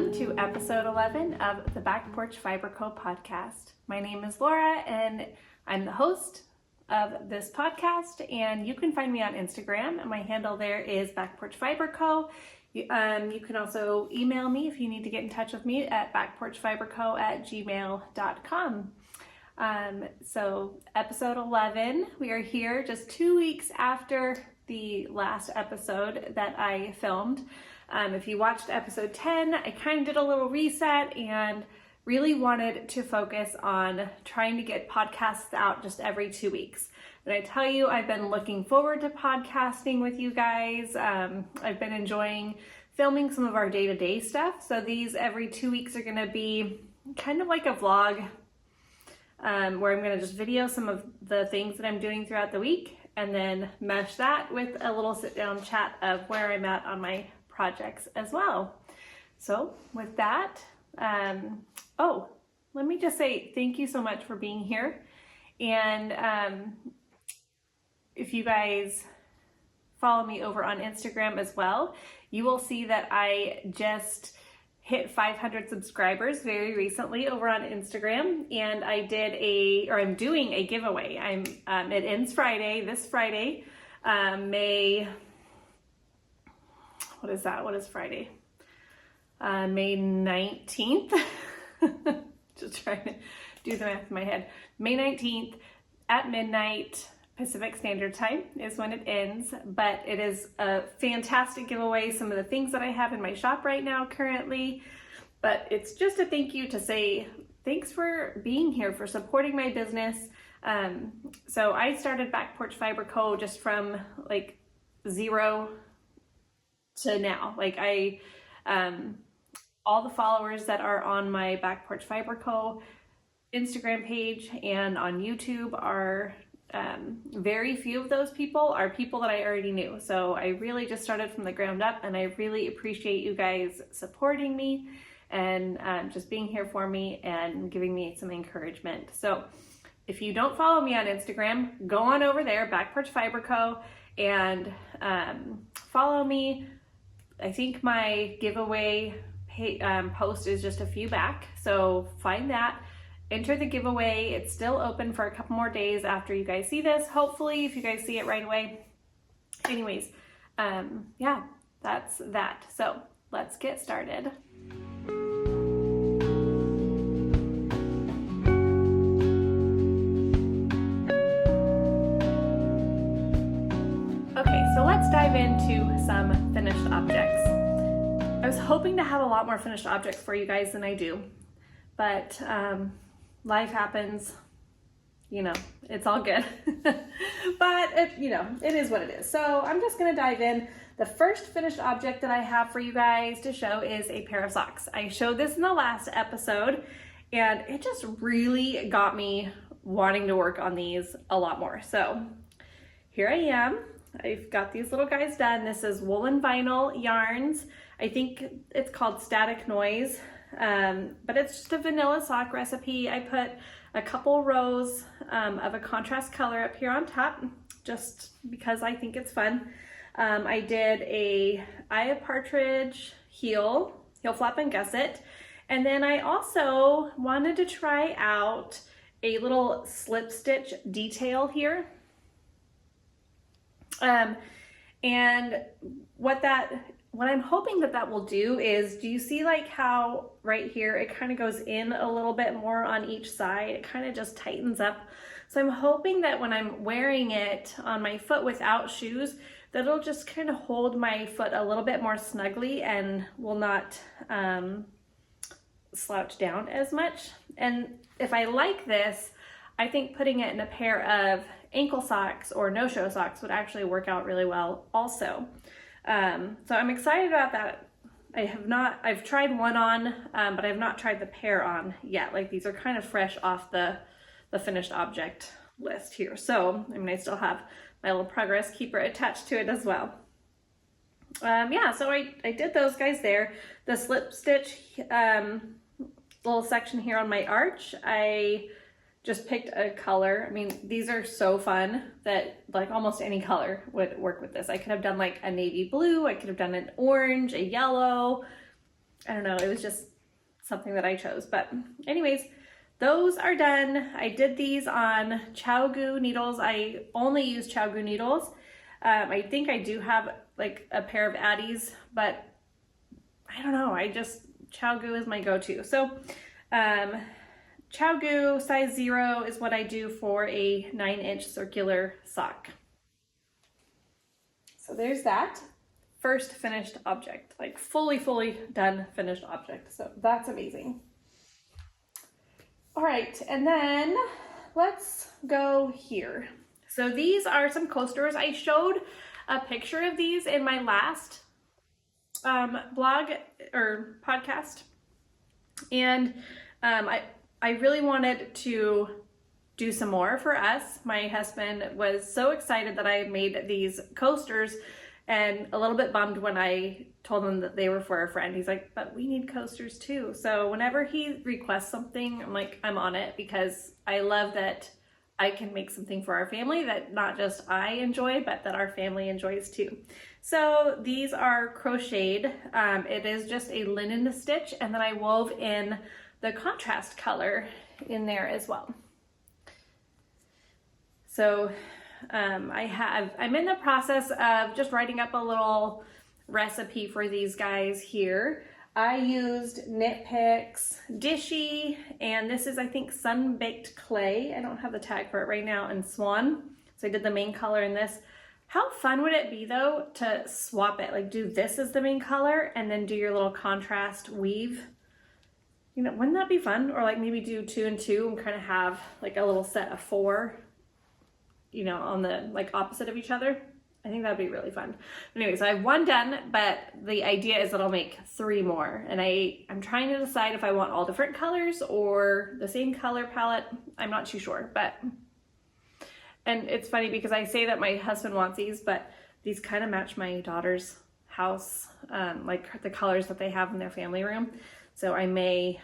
Welcome to episode 11 of the Back Porch Fiber Co podcast. My name is Laura and I'm the host of this podcast, and you can find me on Instagram, and my handle there is Back Porch Fiber Co. You can also email me if you need to get in touch with me at backporchfiberco@gmail.com. So episode 11, we are here just 2 weeks after the last episode that I filmed. If you watched episode 10, I kind of did a little reset and really wanted to focus on trying to get podcasts out just every 2 weeks. And I tell you, I've been looking forward to podcasting with you guys. I've been enjoying filming some of our day-to-day stuff. So these every 2 weeks are going to be kind of like a vlog where I'm going to just video some of the things that I'm doing throughout the week and then mesh that with a little sit-down chat of where I'm at on my projects as well. So with that, let me just say thank you so much for being here. And if you guys follow me over on Instagram as well, you will see that I just hit 500 subscribers very recently over on Instagram, and I'm doing a giveaway. It ends Friday, this Friday, May, what is that? What is Friday? May 19th. Just trying to do the math in my head. May 19th at midnight Pacific Standard Time is when it ends, but it is a fantastic giveaway. Some of the things that I have in my shop right now currently, but it's just a thank you to say thanks for being here, for supporting my business. So I started Back Porch Fiber Co. just from like zero to now. Like all the followers that are on my Back Porch Fiber Co. Instagram page and on YouTube are very few of those people are people that I already knew. So I really just started from the ground up, and I really appreciate you guys supporting me and just being here for me and giving me some encouragement. So if you don't follow me on Instagram, go on over there, Back Porch Fiber Co. and follow me. I think my giveaway post is just a few back, so find that. Enter the giveaway. It's still open for a couple more days after you guys see this, hopefully, if you guys see it right away. Anyways, yeah, that's that. So let's get started. Okay, so let's dive into some finished objects. I was hoping to have a lot more finished objects for you guys than I do, but life happens, it's all good. But it is what it is. So I'm just gonna dive in. The first finished object that I have for you guys to show is a pair of socks. I showed this in the last episode, and it just really got me wanting to work on these a lot more. So here I am. I've got these little guys done. This is woolen vinyl yarns. I think it's called Static Noise. But it's just a vanilla sock recipe. I put a couple rows of a contrast color up here on top just because I think it's fun. I did a Eye of Partridge Heel flap and gusset, and then I also wanted to try out a little slip stitch detail here. And what I'm hoping that will do is, do you see like how right here it kind of goes in a little bit more on each side? It kind of just tightens up. So I'm hoping that when I'm wearing it on my foot without shoes, that it'll just kind of hold my foot a little bit more snugly and will not slouch down as much. And if I like this, I think putting it in a pair of ankle socks or no-show socks would actually work out really well also. So I'm excited about that. I've tried one on, but I've not tried the pair on yet. Like, these are kind of fresh off the finished object list here. So, I still have my little progress keeper attached to it as well. Yeah, so I did those guys there. The slip stitch, little section here on my arch, I just picked a color. These are so fun that like almost any color would work with this. I could have done like a navy blue, I could have done an orange, a yellow, I don't know, it was just something that I chose. But anyways, those are done. I did these on ChowGoo needles. I only use ChowGoo needles. I think I do have like a pair of Addies, but I don't know, ChowGoo is my go-to. So ChowGoo size 0 is what I do for a 9-inch circular sock. So there's that first finished object, like fully done finished object. So that's amazing. All right, and then let's go here. So these are some coasters. I showed a picture of these in my last blog or podcast, and I really wanted to do some more for us. My husband was so excited that I made these coasters, and a little bit bummed when I told him that they were for a friend. He's like, but we need coasters too. So whenever he requests something, I'm like, I'm on it, because I love that I can make something for our family that not just I enjoy, but that our family enjoys too. So these are crocheted. It is just a linen stitch, and then I wove in the contrast color in there as well. So I'm in the process of just writing up a little recipe for these guys here. I used Knit Picks Dishy, and this is, I think, Sun Baked Clay. I don't have the tag for it right now, and Swan. So I did the main color in this. How fun would it be though to swap it, like do this as the main color and then do your little contrast weave? You know, wouldn't that be fun? Or like maybe do 2 and 2 and kind of have like a little set of 4, you know, on the like opposite of each other. I think that'd be really fun. Anyways, I have 1 done, but the idea is that I'll make 3 more. And I'm trying to decide if I want all different colors or the same color palette. I'm not too sure, and it's funny because I say that my husband wants these, but these kind of match my daughter's house, like the colors that they have in their family room. So I may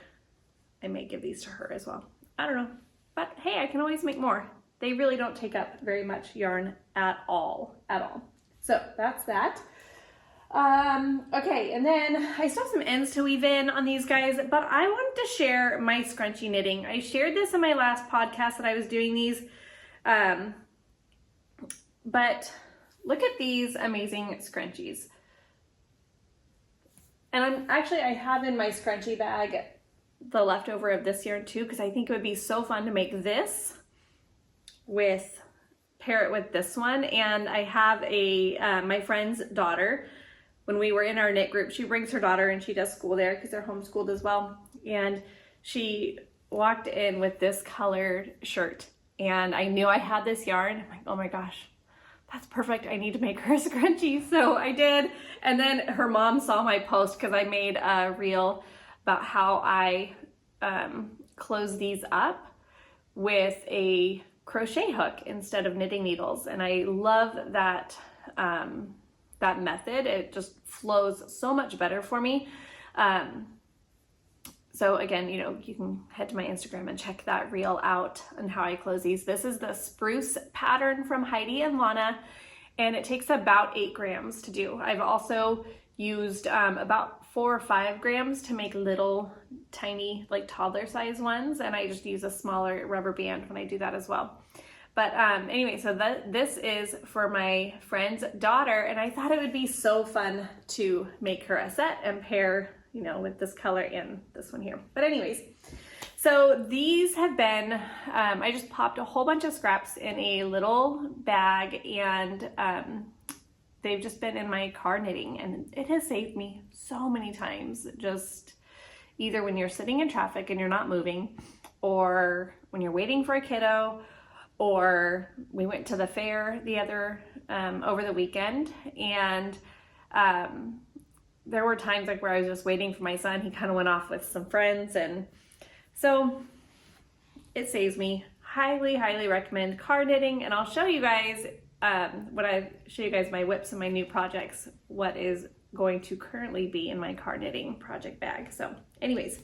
give these to her as well. I don't know, but hey, I can always make more. They really don't take up very much yarn at all. So that's that. Okay, and then I still have some ends to weave in on these guys, but I wanted to share my scrunchie knitting. I shared this in my last podcast that I was doing these, but look at these amazing scrunchies. And I have in my scrunchie bag the leftover of this yarn too, because I think it would be so fun to make this pair it with this one. And I have my friend's daughter, when we were in our knit group, she brings her daughter and she does school there because they're homeschooled as well. And she walked in with this colored shirt, and I knew I had this yarn. I'm like, oh my gosh, that's perfect. I need to make her a scrunchie. So I did. And then her mom saw my post because I made a reel about how I close these up with a crochet hook instead of knitting needles. And I love that, that method. It just flows so much better for me. So again, you know, you can head to my Instagram and check that reel out and how I close these. This is the spruce pattern from Heidi and Lana, and it takes about 8 grams to do. I've also used about 4 or 5 grams to make little tiny, like toddler size ones, and I just use a smaller rubber band when I do that as well. But anyway, so this is for my friend's daughter, and I thought it would be so fun to make her a set and pair, you know, with this color and this one here. But anyways, so these have been, I just popped a whole bunch of scraps in a little bag, and they've just been in my car knitting, and it has saved me so many times. Just either when you're sitting in traffic and you're not moving, or when you're waiting for a kiddo, or we went to the fair over the weekend, and there were times like where I was just waiting for my son. He kind of went off with some friends, and so it saves me. Highly, highly recommend car knitting, and I'll show you guys when I show you guys my whips and my new projects, what is going to currently be in my car knitting project bag. So anyways,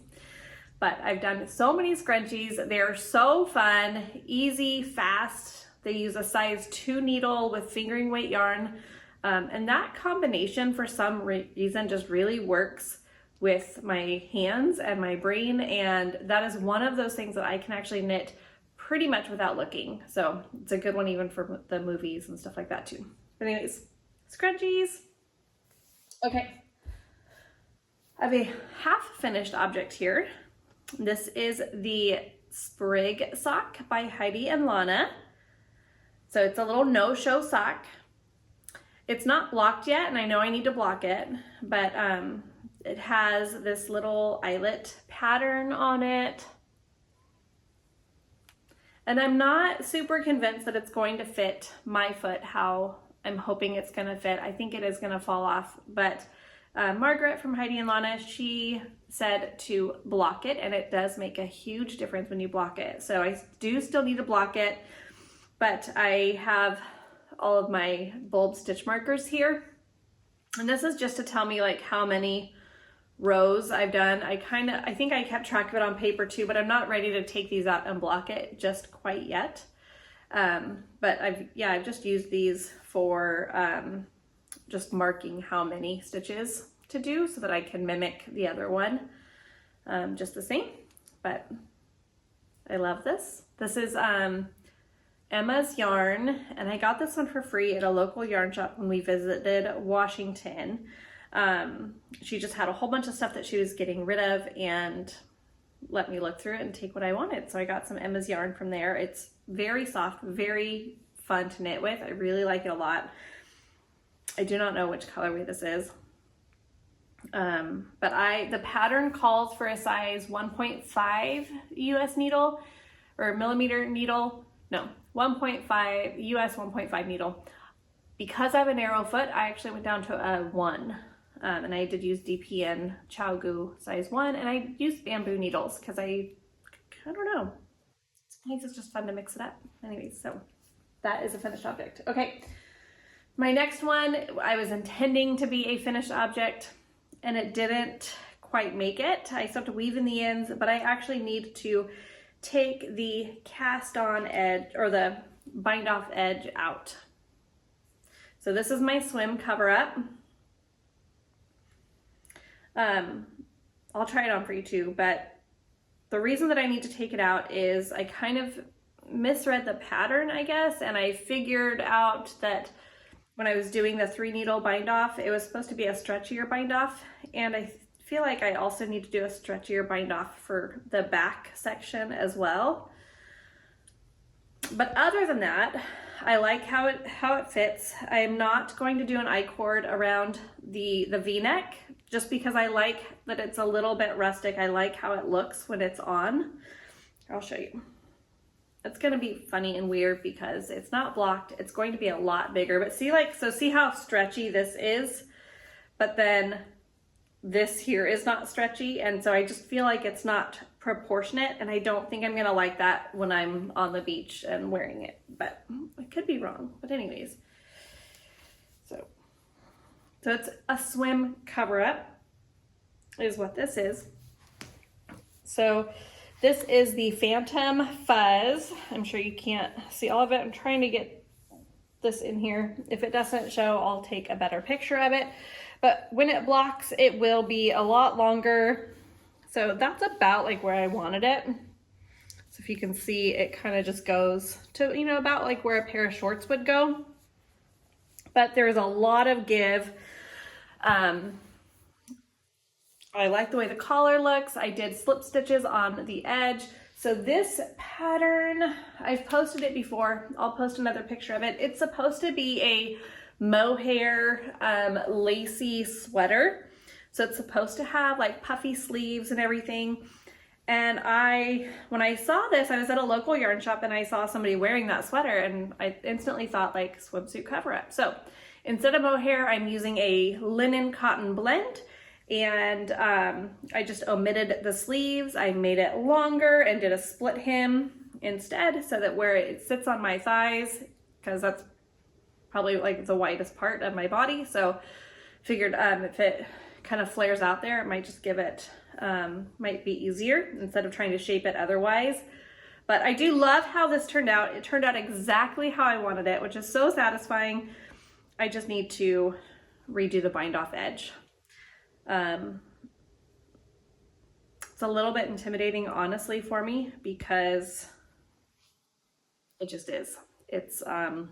but I've done so many scrunchies. They're so fun, easy, fast. They use a size 2 needle with fingering weight yarn. And that combination for some reason just really works with my hands and my brain, and that is one of those things that I can actually knit pretty much without looking. So it's a good one even for the movies and stuff like that too. But anyways, scrunchies. Okay, I have a half finished object here. This is the Sprig sock by Heidi and Lana. So it's a little no-show sock. It's not blocked yet, and I know I need to block it, but it has this little eyelet pattern on it. And I'm not super convinced that it's going to fit my foot how I'm hoping it's going to fit. I think it is going to fall off, but Margaret from Heidi and Lana, she said to block it, and it does make a huge difference when you block it. So I do still need to block it, but I have all of my bulb stitch markers here. And this is just to tell me like how many rows I've done. I think I kept track of it on paper too, but I'm not ready to take these out and block it just quite yet. But I've just used these for just marking how many stitches to do so that I can mimic the other one just the same. But I love this. This is Emma's yarn, and I got this one for free at a local yarn shop when we visited Washington. She just had a whole bunch of stuff that she was getting rid of and let me look through it and take what I wanted. So I got some Emma's yarn from there. It's very soft, very fun to knit with. I really like it a lot. I do not know which colorway this is. But the pattern calls for a size 1.5 US needle or millimeter needle. No, 1.5 US 1.5 needle. Because I have a narrow foot, I actually went down to a 1. And I did use DPN Chowgu size 1, and I used bamboo needles because I don't know. Sometimes it's just fun to mix it up. Anyways, so that is a finished object. Okay, my next one, I was intending to be a finished object, and it didn't quite make it. I still have to weave in the ends, but I actually need to take the cast on edge or the bind off edge out. So this is my swim cover up. I'll try it on for you too, but the reason that I need to take it out is I kind of misread the pattern, I guess, and I figured out that when I was doing the 3 needle bind off, it was supposed to be a stretchier bind off, and I feel like I also need to do a stretchier bind off for the back section as well. But other than that, I like how it fits. I am not going to do an I-cord around the V-neck just because I like that it's a little bit rustic. I like how it looks when it's on. I'll show you. It's going to be funny and weird because it's not blocked. It's going to be a lot bigger, but see how stretchy this is, but then this here is not stretchy, and so I just feel like it's not proportionate, and I don't think I'm going to like that when I'm on the beach and wearing it, but I could be wrong. But anyways, so it's a swim cover up is what this is. So this is the Phantom Fuzz. I'm sure you can't see all of it. I'm trying to get this in here. If it doesn't show, I'll take a better picture of it. But when it blocks, it will be a lot longer. So that's about like where I wanted it. So if you can see, it kind of just goes to, about like where a pair of shorts would go. But there's a lot of give. I like the way the collar looks. I did slip stitches on the edge. So this pattern, I've posted it before. I'll post another picture of it. It's supposed to be a mohair lacy sweater. So it's supposed to have like puffy sleeves and everything. And when I saw this, I was at a local yarn shop and I saw somebody wearing that sweater and I instantly thought like swimsuit cover up. So instead of mohair, I'm using a linen cotton blend, and I just omitted the sleeves. I made it longer and did a split hem instead so that where it sits on my thighs, because that's probably like the widest part of my body. So figured if it kind of flares out there, it might just give it, might be easier instead of trying to shape it otherwise. But I do love how this turned out. It turned out exactly how I wanted it, which is so satisfying. I just need to redo the bind off edge. It's a little bit intimidating, honestly, for me, because it just is. It's, I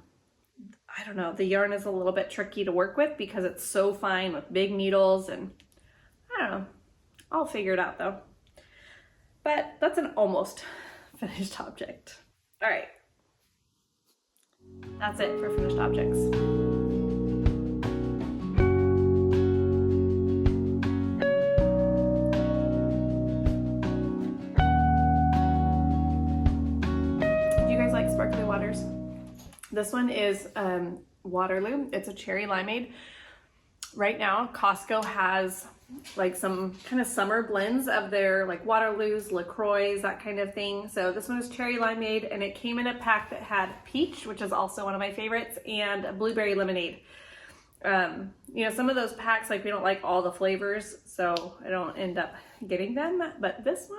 don't know, the yarn is a little bit tricky to work with because it's so fine with big needles, and I don't know. I'll figure it out though. But that's an almost finished object. All right. That's it for finished objects. Sparkly waters. This one is Waterloo. It's a cherry limeade. Right now, Costco has like some kind of summer blends of their like Waterloos, LaCroix, that kind of thing. So this one is cherry limeade, and it came in a pack that had peach, which is also one of my favorites, and blueberry lemonade. You know, some of those packs, like, we don't like all the flavors, so I don't end up getting them. But this one,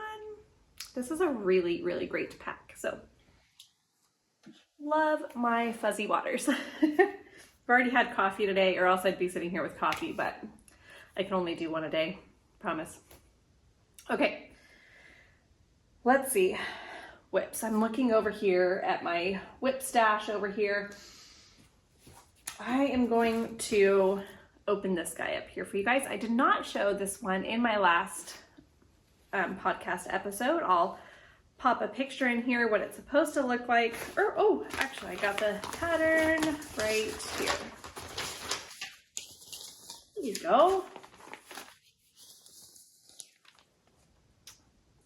this is a really, really great pack. So love my fuzzy waters. I've already had coffee today, or else I'd be sitting here with coffee, but I can only do one a day, promise. Okay, let's see. Whips. I'm looking over here at my whip stash over here. I am going to open this guy up here for you guys. I did not show this one in my last podcast episode. I'll pop a picture in here what it's supposed to look like. Or, oh, actually, I got the pattern right here. There you go.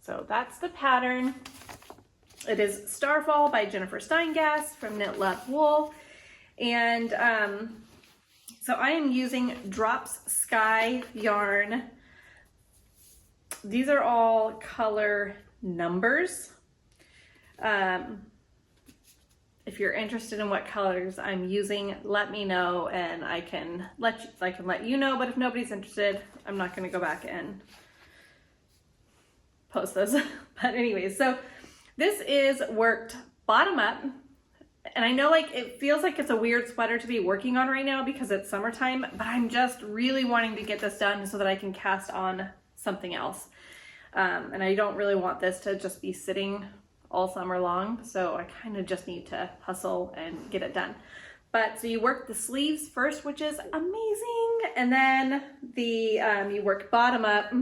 So that's the pattern. It is Starfall by Jennifer Steingass from Knit Love Wool. And so I am using Drops Sky yarn. These are all color numbers. If you're interested in what colors I'm using, let me know, and I can let you know. But if nobody's interested, I'm not going to go back and post those. But anyways, so this is worked bottom up, and I know, like, it feels like it's a weird sweater to be working on right now because it's summertime, but I'm just really wanting to get this done so that I can cast on something else. And I don't really want this to just be sitting all summer long, so I kind of just need to hustle and get it done. But so you work the sleeves first, which is amazing, and then you work bottom up.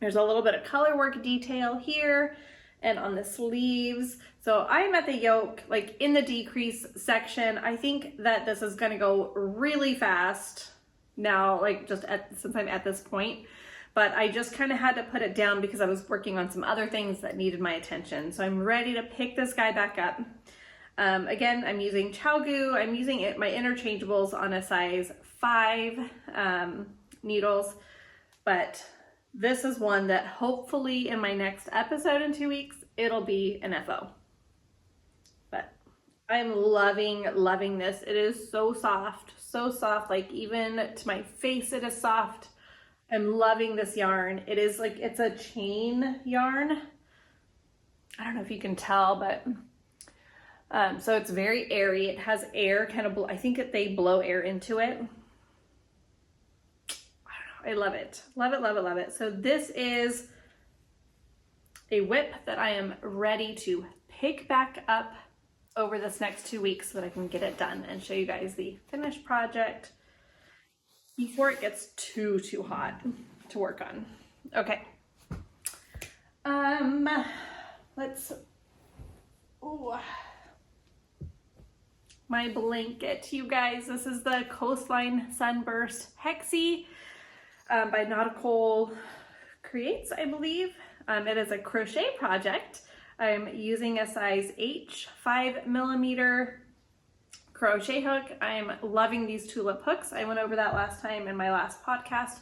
There's a little bit of color work detail here and on the sleeves. So I'm at the yoke, like in the decrease section. I think that this is gonna go really fast now, like since I'm at this point. But I just kind of had to put it down because I was working on some other things that needed my attention. So I'm ready to pick this guy back up. Again, I'm using ChowGoo. I'm using my interchangeables on a size 5 needles. But this is one that hopefully in my next episode in 2 weeks, it'll be an FO. But I'm loving this. It is so soft, like even to my face it is soft. I'm loving this yarn. It is like, it's a chain yarn. I don't know if you can tell, but so it's very airy. It has air kind of, I think they blow air into it. I don't know. I love it. Love it, love it, love it. So this is a whip that I am ready to pick back up over this next 2 weeks so that I can get it done and show you guys the finished project before it gets too hot to work on. Okay. My blanket, you guys. This is the Coastline Sunburst Hexie by Nautikrall Creates, I believe. It is a crochet project. I'm using a size H 5mm crochet hook. I'm loving these tulip hooks. I went over that last time in my last podcast.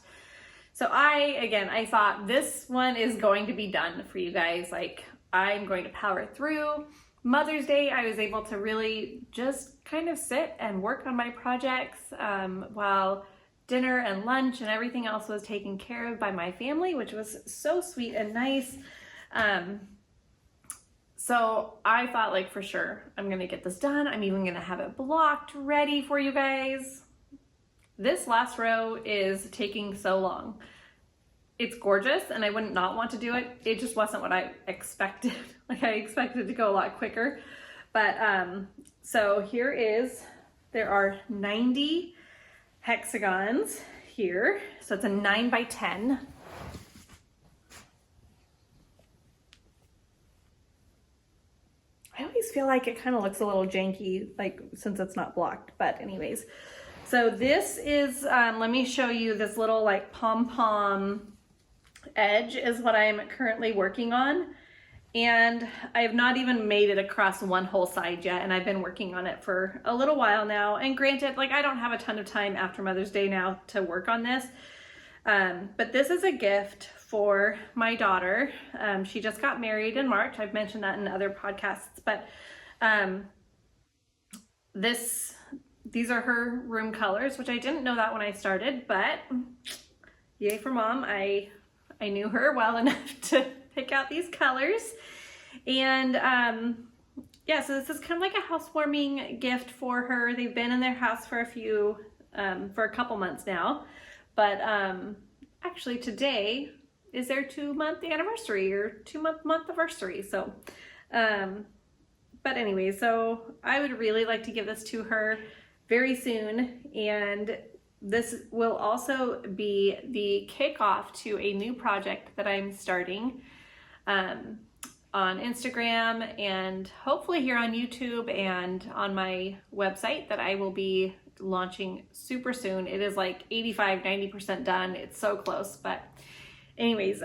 So I thought this one is going to be done for you guys. Like, I'm going to power through. Mother's Day, I was able to really just kind of sit and work on my projects while dinner and lunch and everything else was taken care of by my family, which was so sweet and nice. So I thought, like, for sure, I'm going to get this done. I'm even going to have it blocked ready for you guys. This last row is taking so long. it's gorgeous and I wouldn't not want to do it. It just wasn't what I expected. Like I expected it to go a lot quicker. But so there are 90 hexagons here. So it's a 9 by 10. I always feel like it kind of looks a little janky, like since it's not blocked, but anyways. So this is, let me show you this little like pom-pom edge is what I'm currently working on. And I have not even made it across one whole side yet. And I've been working on it for a little while now. And granted, like I don't have a ton of time after Mother's Day now to work on this. But this is a gift for my daughter. She just got married in March. I've mentioned that in other podcasts, but these are her room colors, which I didn't know that when I started, but yay for mom. I knew her well enough to pick out these colors. And yeah, so this is kind of like a housewarming gift for her. They've been in their house for a couple months now, but actually today is their 2-month anniversary or 2-month anniversary. So, but anyway, so I would really like to give this to her very soon. And this will also be the kickoff to a new project that I'm starting on Instagram and hopefully here on YouTube and on my website that I will be launching super soon. It is like 85-90% done. It's so close, but anyways,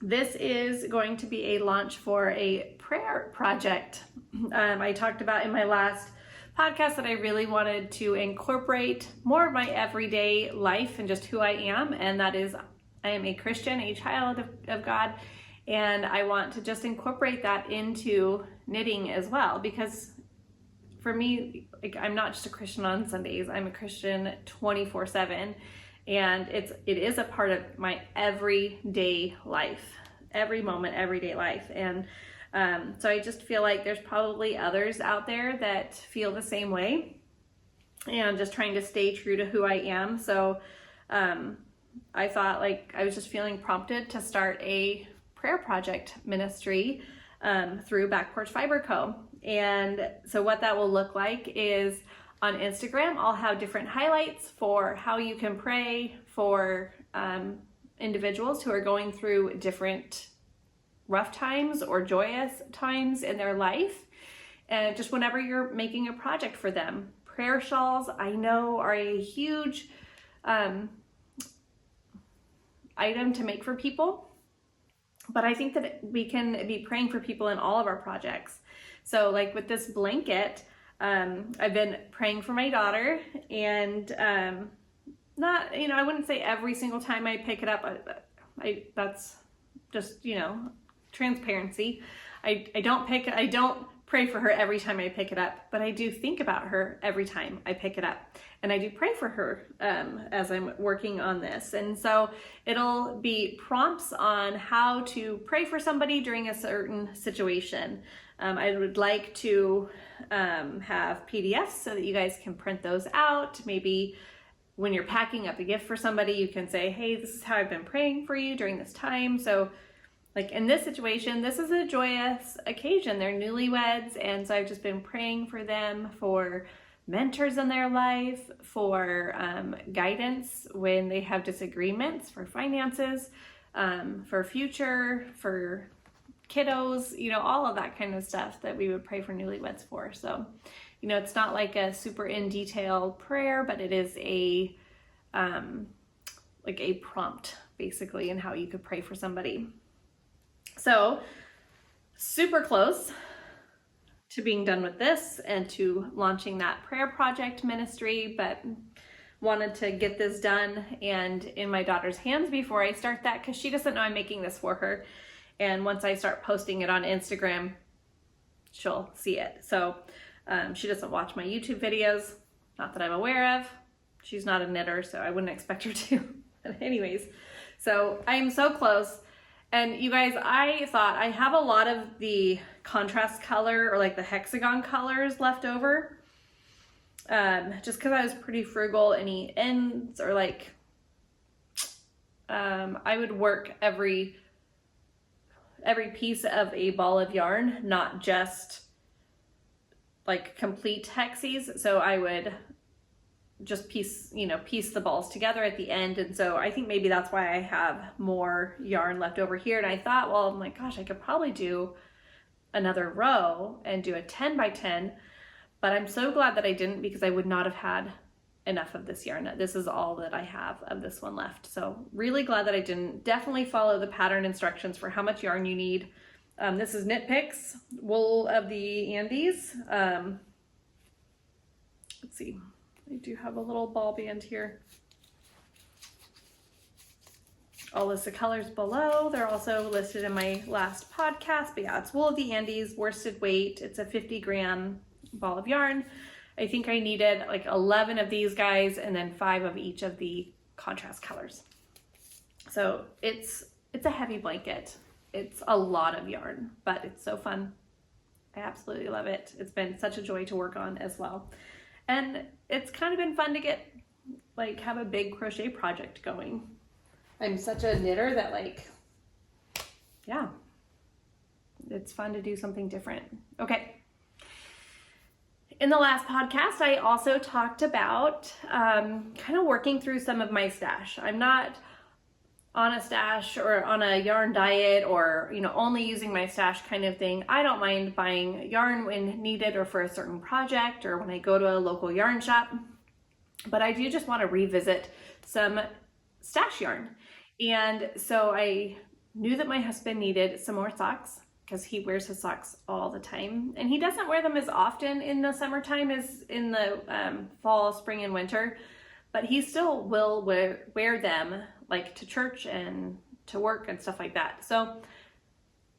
this is going to be a launch for a prayer project. I talked about in my last podcast that I really wanted to incorporate more of my everyday life and just who I am, and that is I am a Christian, a child of God, and I want to just incorporate that into knitting as well, because for me, like, I'm not just a Christian on Sundays, I'm a Christian 24/7, and it is a part of my everyday life, every moment, everyday life. And so I just feel like there's probably others out there that feel the same way, and just trying to stay true to who I am. So I thought, like, I was just feeling prompted to start a prayer project ministry through Back Porch Fiber Co. And so what that will look like is on Instagram, I'll have different highlights for how you can pray for individuals who are going through different rough times or joyous times in their life. And just whenever you're making a project for them. Prayer shawls, I know, are a huge item to make for people, but I think that we can be praying for people in all of our projects. So like with this blanket, I've been praying for my daughter, and not, I wouldn't say every single time I pick it up, that's just, transparency. I don't pray for her every time I pick it up, but I do think about her every time I pick it up, and I do pray for her as I'm working on this. And so it'll be prompts on how to pray for somebody during a certain situation. I would like to have PDFs so that you guys can print those out. Maybe when you're packing up a gift for somebody, you can say, hey, this is how I've been praying for you during this time. So like in this situation, this is a joyous occasion. They're newlyweds, and so I've just been praying for them, for mentors in their life, for guidance when they have disagreements, for finances, for future, for kiddos, all of that kind of stuff that we would pray for newlyweds for. So, it's not like a super in detail prayer, but it is a like a prompt basically in how you could pray for somebody. So super close to being done with this and to launching that prayer project ministry, but wanted to get this done and in my daughter's hands before I start that, because she doesn't know I'm making this for her. And once I start posting it on Instagram, she'll see it. So she doesn't watch my YouTube videos, not that I'm aware of. She's not a knitter, so I wouldn't expect her to. But anyways, so I'm so close. And you guys, I thought I have a lot of the contrast color or like the hexagon colors left over. Just because I was pretty frugal, any ends or like I would work every piece of a ball of yarn, not just like complete hexies. So I would just piece the balls together at the end. And so I think maybe that's why I have more yarn left over here. And I thought, well, I'm like, gosh, I could probably do another row and do a 10 by 10, but I'm so glad that I didn't, because I would not have had enough of this yarn. This is all that I have of this one left. So really glad that I didn't. Definitely follow the pattern instructions for how much yarn you need. This is Knit Picks, Wool of the Andes. Let's see. I do have a little ball band here. I'll list the colors below. They're also listed in my last podcast, but yeah, it's Wool of the Andes, worsted weight. It's a 50-gram ball of yarn. I think I needed like 11 of these guys and then 5 of each of the contrast colors. So it's a heavy blanket. It's a lot of yarn, but it's so fun. I absolutely love it. It's been such a joy to work on as well. And it's kind of been fun to get, like, have a big crochet project going. I'm such a knitter that, like, yeah, it's fun to do something different. Okay. In the last podcast, I also talked about kind of working through some of my stash. I'm not on a stash or on a yarn diet or, only using my stash kind of thing. I don't mind buying yarn when needed or for a certain project or when I go to a local yarn shop, but I do just want to revisit some stash yarn. And so I knew that my husband needed some more socks because he wears his socks all the time, and he doesn't wear them as often in the summertime as in the fall, spring, and winter, but he still will wear them like to church and to work and stuff like that. So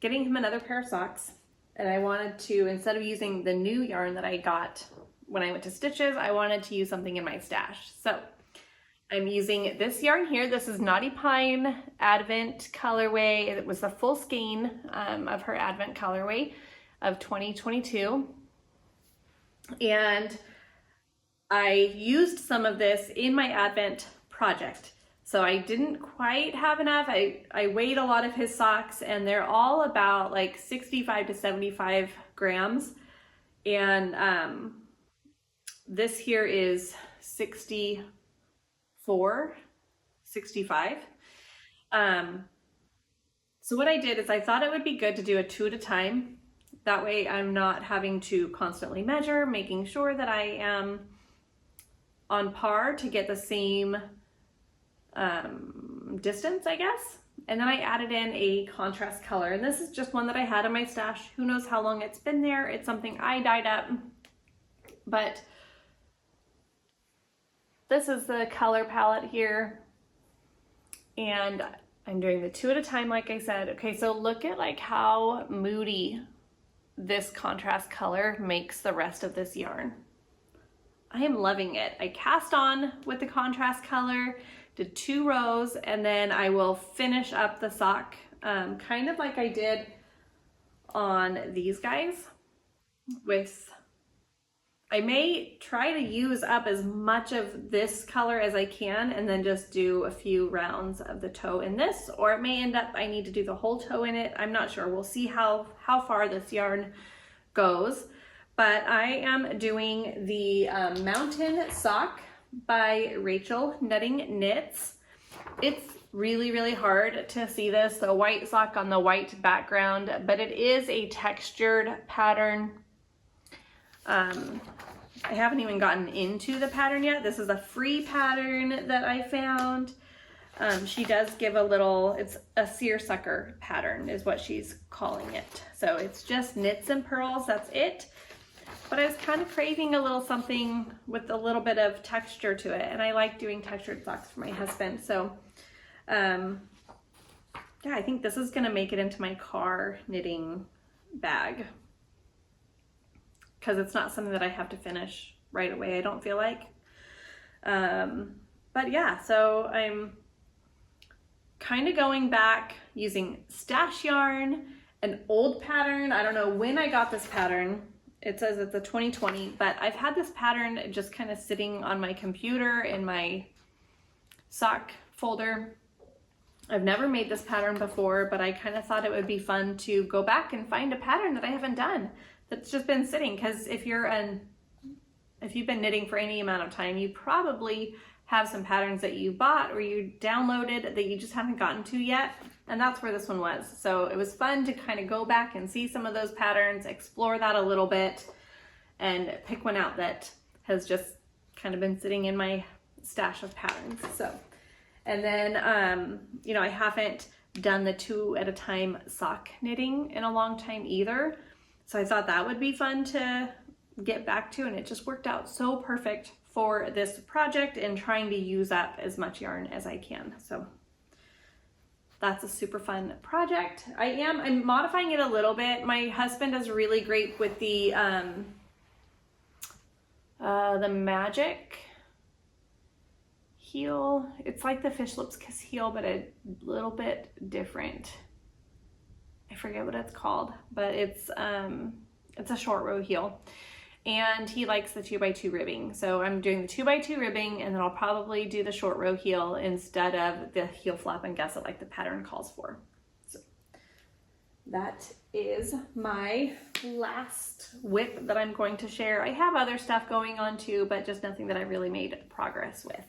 getting him another pair of socks, and I wanted to, instead of using the new yarn that I got when I went to Stitches, I wanted to use something in my stash. So I'm using this yarn here. This is Naughty Pine Advent colorway. It was the full skein of her Advent colorway of 2022. And I used some of this in my Advent project. So I didn't quite have enough. I weighed a lot of his socks, and they're all about like 65 to 75 grams. And this here is 65. So what I did is I thought it would be good to do a 2 at a time. That way I'm not having to constantly measure, making sure that I am on par to get the same distance, I guess. And then I added in a contrast color, and this is just one that I had in my stash. Who knows how long it's been there. It's something I dyed up, but this is the color palette here, and I'm doing the 2 at a time, like I said. Okay, so look at like how moody this contrast color makes the rest of this yarn. I am loving it. I cast on with the contrast color, did 2 rows, and then I will finish up the sock kind of like I did on these guys with, I may try to use up as much of this color as I can and then just do a few rounds of the toe in this, or it may end up I need to do the whole toe in it. I'm not sure. We'll see how far this yarn goes. But I am doing the Mountain Sock by Rachel Nutting Knits. It's really, really hard to see this, the white sock on the white background, but it is a textured pattern. I haven't even gotten into the pattern yet. This is a free pattern that I found. She does give a little, it's a seersucker pattern is what she's calling it. So it's just knits and purls, that's it. But I was kind of craving a little something with a little bit of texture to it. And I like doing textured socks for my husband. So yeah, I think this is gonna make it into my car knitting bag, because it's not something that I have to finish right away, I don't feel like. But yeah, so I'm kind of going back using stash yarn, an old pattern. I don't know when I got this pattern. It says it's a 2020, but I've had this pattern just kind of sitting on my computer in my sock folder I've never made this pattern before, but I kind of thought it would be fun to go back and find a pattern that I haven't done that's just been sitting. Because if you've been knitting for any amount of time, you probably have some patterns that you bought or you downloaded that you just haven't gotten to yet. And that's where this one was. So it was fun to kind of go back and see some of those patterns, explore that a little bit, and pick one out that has just kind of been sitting in my stash of patterns. So, and then, you know, I haven't done the 2 at a time sock knitting in a long time either. So I thought that would be fun to get back to, and it just worked out so perfect for this project and trying to use up as much yarn as I can. So that's a super fun project. I'm modifying it a little bit. My husband does really great with the Magic heel. It's like the Fish Lips Kiss heel, but a little bit different. I forget what it's called, but it's a short row heel. And he likes the 2x2 ribbing. So I'm doing the 2x2 ribbing, and then I'll probably do the short row heel instead of the heel flap and gusset like the pattern calls for. So that is my last whip that I'm going to share. I have other stuff going on too, but just nothing that I really made progress with.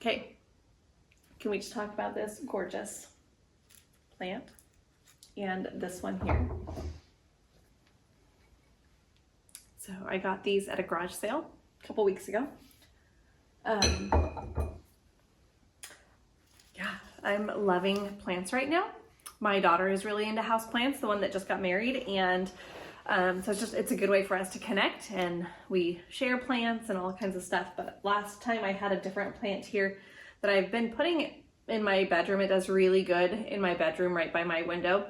Okay. Can we just talk about this gorgeous plant and this one here? So I got these at a garage sale a couple weeks ago. Yeah, I'm loving plants right now. My daughter is really into house plants, the one that just got married, and so it's a good way for us to connect, and we share plants and all kinds of stuff. But last time I had a different plant here that I've been putting in my bedroom. It does really good in my bedroom right by my window.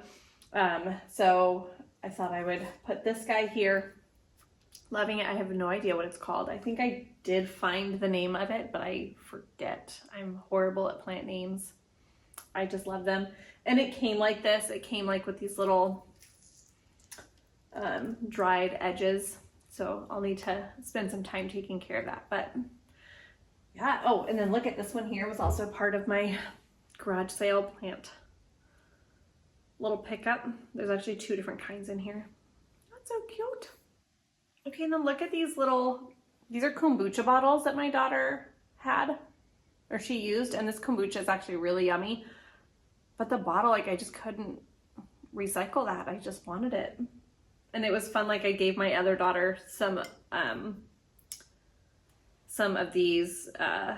So I thought I would put this guy here. Loving it. I have no idea what it's called. I think I did find the name of it, but I forget. I'm horrible at plant names. I just love them. And it came like this. It came like with these little dried edges. So I'll need to spend some time taking care of that. But yeah. Oh, and then look at this one here. It was also part of my garage sale plant little pickup. There's actually 2 different kinds in here. That's so cute. Okay, and then look at these these are kombucha bottles that my daughter had, or she used, and this kombucha is actually really yummy. But the bottle, like, I just couldn't recycle that. I just wanted it. And it was fun. Like, I gave my other daughter some of these, I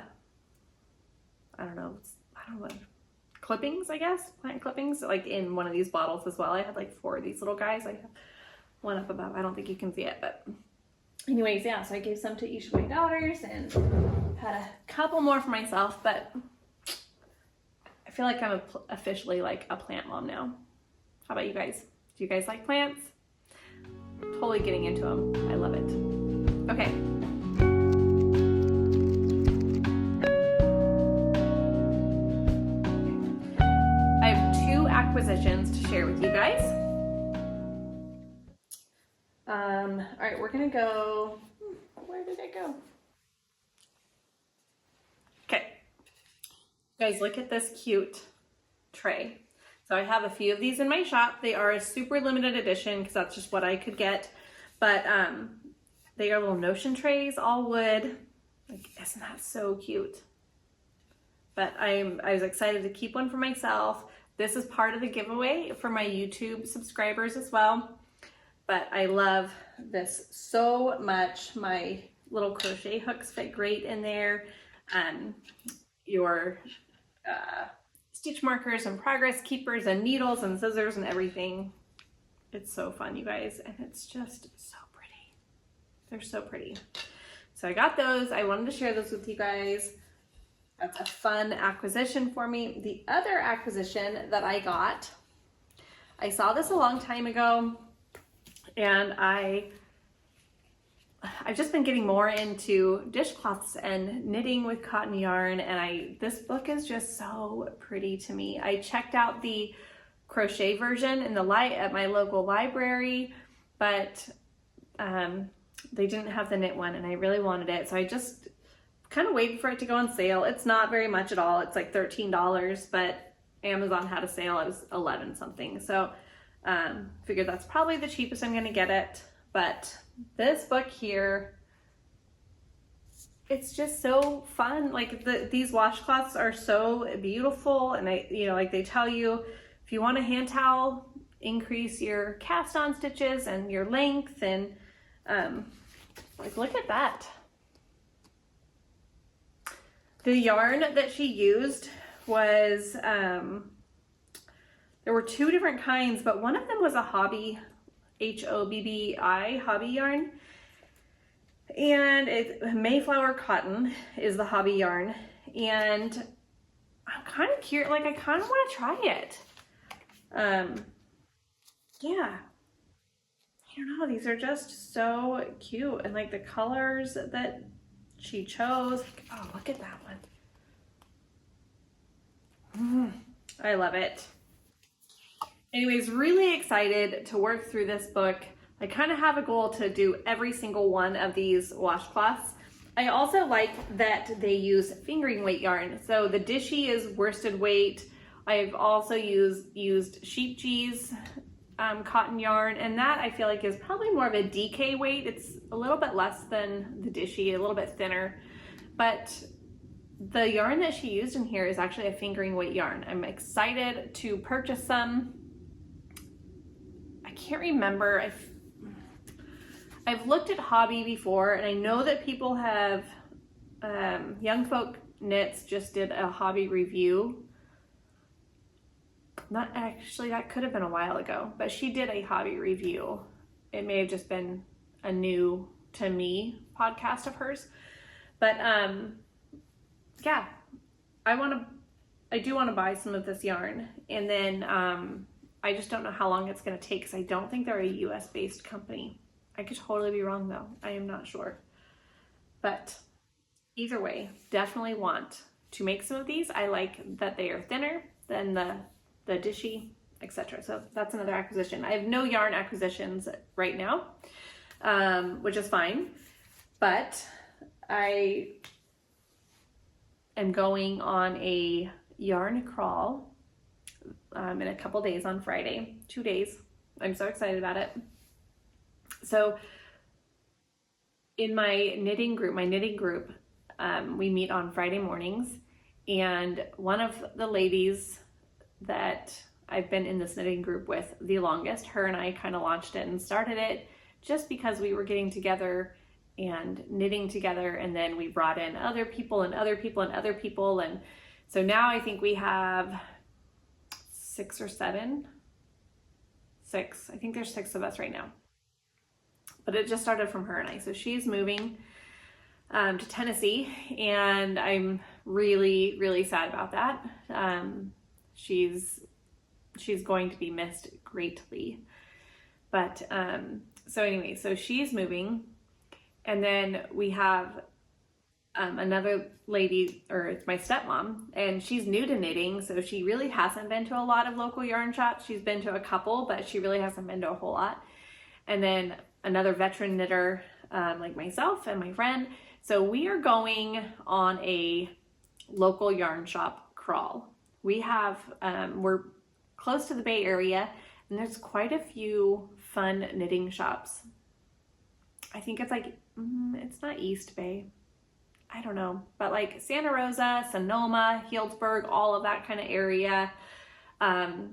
don't know what, clippings, I guess, plant clippings, like in one of these bottles as well. I had like 4 of these little guys. I have one up above. I don't think you can see it, but anyways, yeah, so I gave some to each of my daughters and had a couple more for myself, but I feel like I'm officially like a plant mom now. How about you guys? Do you guys like plants? Totally getting into them. I love it. Okay. I have 2 acquisitions to share with you guys. All right, we're gonna go, where did it go? Okay, guys, look at this cute tray. So I have a few of these in my shop. They are a super limited edition because that's just what I could get. But they are little Notion trays, all wood. Like, isn't that so cute? But I was excited to keep one for myself. This is part of the giveaway for my YouTube subscribers as well. But I love this so much. My little crochet hooks fit great in there. Your stitch markers and progress keepers and needles and scissors and everything. It's so fun, you guys, and it's just so pretty. They're so pretty. So I got those. I wanted to share those with you guys. That's a fun acquisition for me. The other acquisition that I got, I saw this a long time ago, and I've just been getting more into dishcloths and knitting with cotton yarn, and this book is just so pretty to me. I checked out the crochet version in at my local library, but they didn't have the knit one and I really wanted it. So I just kind of waited for it to go on sale. It's not very much at all. It's like $13, but Amazon had a sale. It was 11 something. So figured that's probably the cheapest I'm going to get it. But this book here, it's just so fun. Like these washcloths are so beautiful. And like they tell you, if you want a hand towel, increase your cast on stitches and your length. And like, look at that. The yarn that she used was, there were two different kinds, but one of them was a hobby, Hobbi, hobby yarn. And Mayflower Cotton is the hobby yarn. And I'm kind of curious, like I kind of want to try it. Yeah. I don't know, these are just so cute. And like the colors that she chose. Oh, look at that one. I love it. Anyways, really excited to work through this book. I kind of have a goal to do every single one of these washcloths. I also like that they use fingering weight yarn. So the Dishy is worsted weight. I've also used Sheep G's cotton yarn, and that I feel like is probably more of a DK weight. It's a little bit less than the Dishy, a little bit thinner, but the yarn that she used in here is actually a fingering weight yarn. I'm excited to purchase some. I can't remember. I've looked at Hobby before, and I know that people have, Young Folk Knits just did a Hobby review. Not actually, that could have been a while ago, but she did a Hobby review. It may have just been a new to me podcast of hers, but yeah, I do want to buy some of this yarn, and then I just don't know how long it's going to take because I don't think they're a US based company. I could totally be wrong though. I am not sure, but either way, definitely want to make some of these. I like that they are thinner than the Dishy, etc. So that's another acquisition. I have no yarn acquisitions right now, which is fine, but I am going on a yarn crawl in a couple days on Friday, 2 days. I'm so excited about it. So in my knitting group, we meet on Friday mornings, and one of the ladies that I've been in this knitting group with the longest, her and I kind of launched it and started it just because we were getting together and knitting together, and then we brought in other people and other people and other people, and so now I think we have 6 or 7. 6. I think there's 6 of us right now. But it just started from her and I. So she's moving to Tennessee, and I'm really, really sad about that. She's going to be missed greatly. But so anyway, so she's moving, and then we have another lady, or it's my stepmom, and she's new to knitting, so she really hasn't been to a lot of local yarn shops. She's been to a couple, but she really hasn't been to a whole lot. And then another veteran knitter like myself and my friend. So we are going on a local yarn shop crawl. We have, we're close to the Bay Area, and there's quite a few fun knitting shops. I think it's like, it's not East Bay. I don't know, but like Santa Rosa, Sonoma, Healdsburg, all of that kind of area.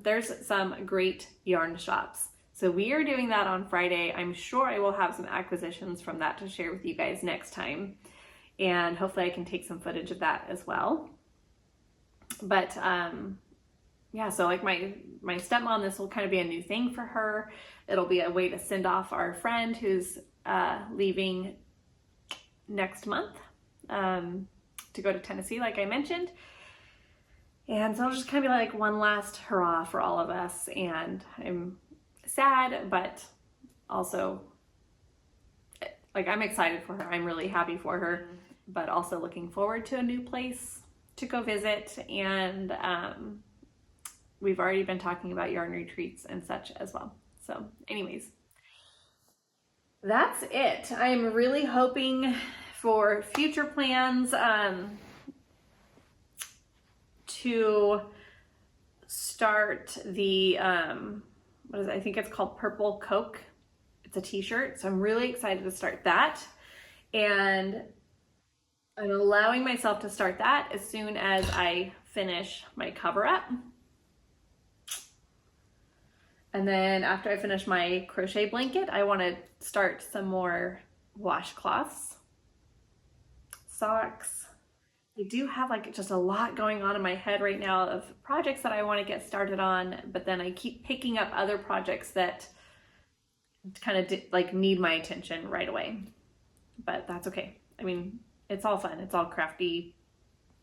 There's some great yarn shops. So we are doing that on Friday. I'm sure I will have some acquisitions from that to share with you guys next time. And hopefully I can take some footage of that as well. But yeah, so like my stepmom, this will kind of be a new thing for her. It'll be a way to send off our friend who's leaving next month to go to Tennessee, like I mentioned. And so it'll just kind of be like one last hurrah for all of us. And I'm sad, but also like I'm excited for her. I'm really happy for her, but also looking forward to a new place to go visit. And we've already been talking about yarn retreats and such as well. So anyways, that's it. I'm really hoping for future plans to start the, what is it? I think it's called Purple Coke. It's a t-shirt. So I'm really excited to start that. And I'm allowing myself to start that as soon as I finish my cover up. And then after I finish my crochet blanket, I want to start some more washcloths, socks. I do have like just a lot going on in my head right now of projects that I want to get started on, but then I keep picking up other projects that kind of like need my attention right away. But that's okay. I mean, it's all fun. It's all crafty.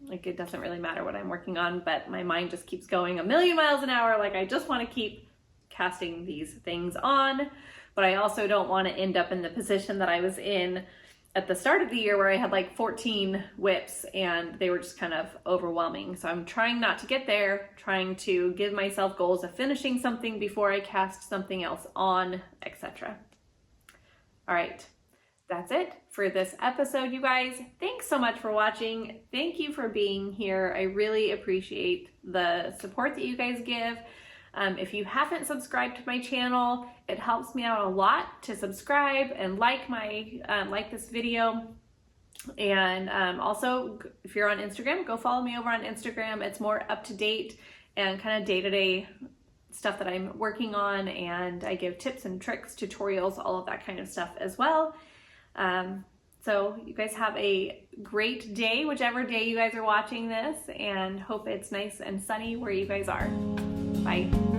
Like, it doesn't really matter what I'm working on, but my mind just keeps going a million miles an hour. Like, I just want to keep casting these things on, but I also don't want to end up in the position that I was in at the start of the year where I had like 14 whips and they were just kind of overwhelming. So I'm trying not to get there, trying to give myself goals of finishing something before I cast something else on, etc. All right, that's it for this episode, you guys. Thanks so much for watching. Thank you for being here. I really appreciate the support that you guys give. If you haven't subscribed to my channel, it helps me out a lot to subscribe and like this video. And also, if you're on Instagram, go follow me over on Instagram. It's more up to date and kind of day-to-day stuff that I'm working on, and I give tips and tricks, tutorials, all of that kind of stuff as well. So you guys have a great day, whichever day you guys are watching this, and hope it's nice and sunny where you guys are. Bye.